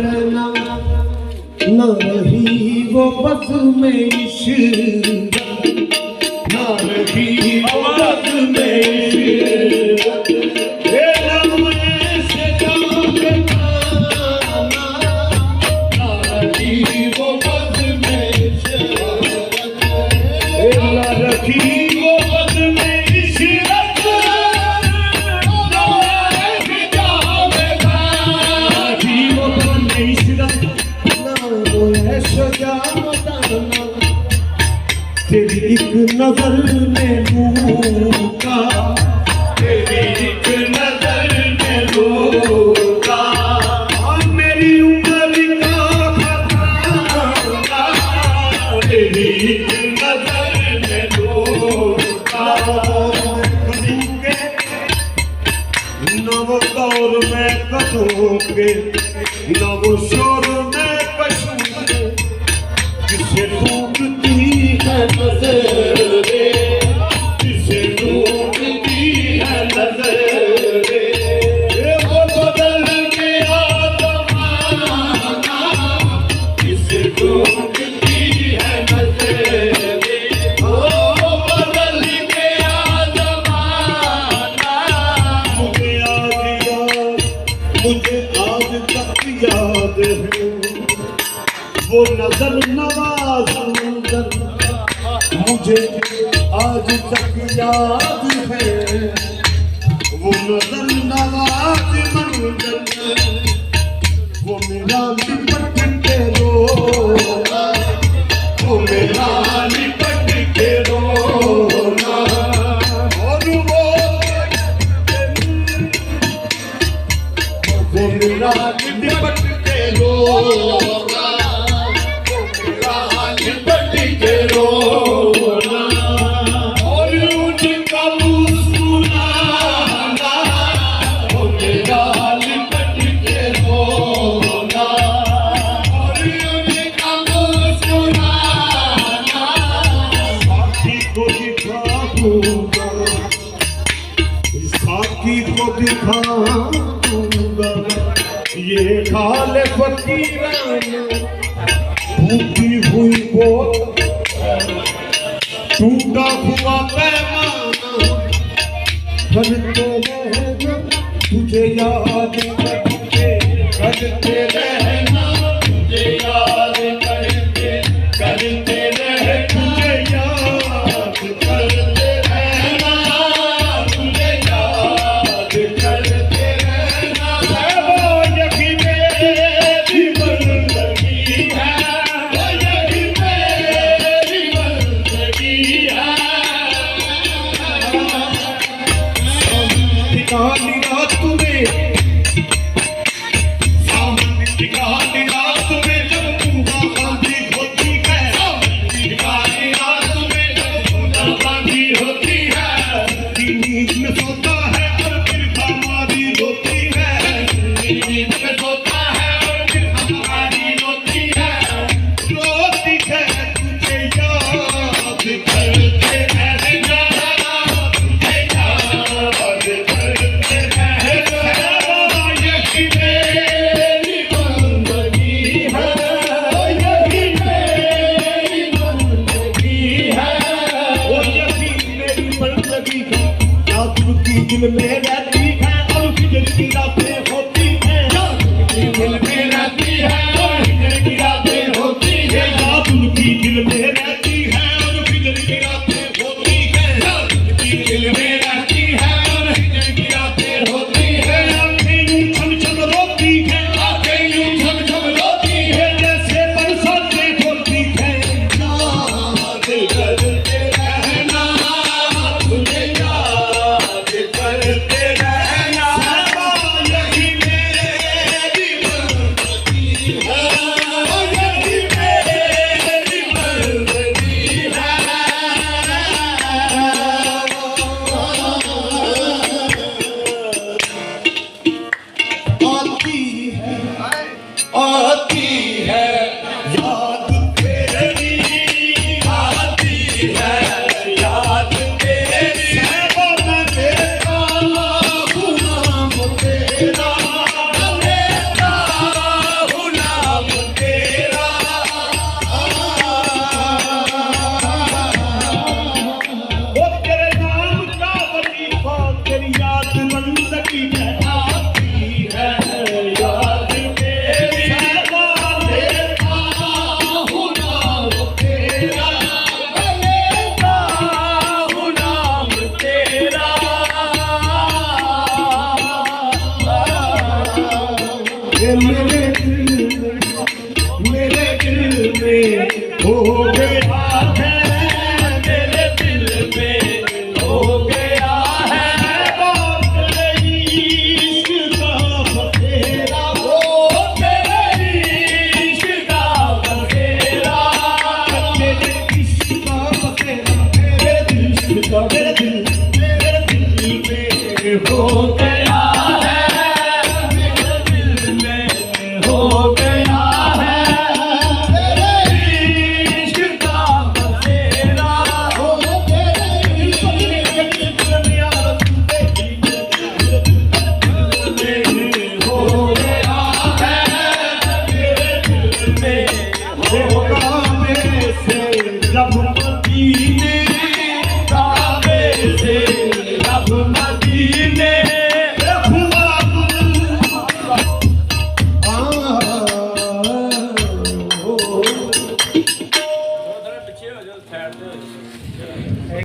रहना, न रही वो बस में इश्क, न रही वो बस में इश्क। ये लम्हे से जाके खाना, न रही वो बस में इश्क, न रही वो बस में इश्क। तेरी एक नजर ने रोका, तेरी एक नजर ने रोका, और मेरी उम्र का खतरा, तेरी एक नजर ने रोका। न वो दौर में कदों के, न वो शोर में कशों के, जिसे ढूंढती है नजरे, जिसे ढूंढती है नजरे। वो बदल गया जमाना, जिसे ढूंढती है नजरे। वो बदल गया जमाना। मुझे आज तक याद है वो नजर नवाज मंजर, मुझे आज तक याद है वो नजर नवाज मंजर। वो मेरा लिपट के रोना, वो मेरा लिपट के रोना, और वो मेरा लिपट के रोना, साकी को दिखाऊंगा ये खाल फकीराना। टूटी हुई बोतल, टूटा हुआ पैमाना, करते रहना तुझे याद करके, करते रहना तुझे याद करके, करते रह तुझे याद करते रहना, तुझे याद करते रहना। वो यही मेरी बंदगी है, वो यही मेरी बंदगी है। कहानी रात में, सामने की कहानी रात में, जब तू बांधी होती है, कहानी रात में जब तू बांधी होती है, नींद में सोता है और फिर हमारी रोती है, नींद में सोता है और फिर हमारी रोती है, रोती है तुझे याद करते रहना, तुझे याद करते रहना। यही मेरी बंदगी है, यही मेरी बंदगी है, वो यही मेरी बंदगी है। रात की दिल में रहती है और फिजर की रातें होती हैं, दिल में रहती है और फिजर की रातें होती है। रात की दिल में रहती है और फिजर की रातें होती है, दिल में रहती है और फिजर की रातें होती है। आंखें यूं छम छम रोती है, आंखें यूं छम छम रोती है, जैसे बरसातें होती है। याद करते रहना, तुझे याद करते रहना। यही मेरी बंदगी है, यही मेरी बंदगी है। आती है याद तेरी, आती है याद तेरी, वो मैं तेरा हूँ नाम तेरा, मैं तेरा हूँ जब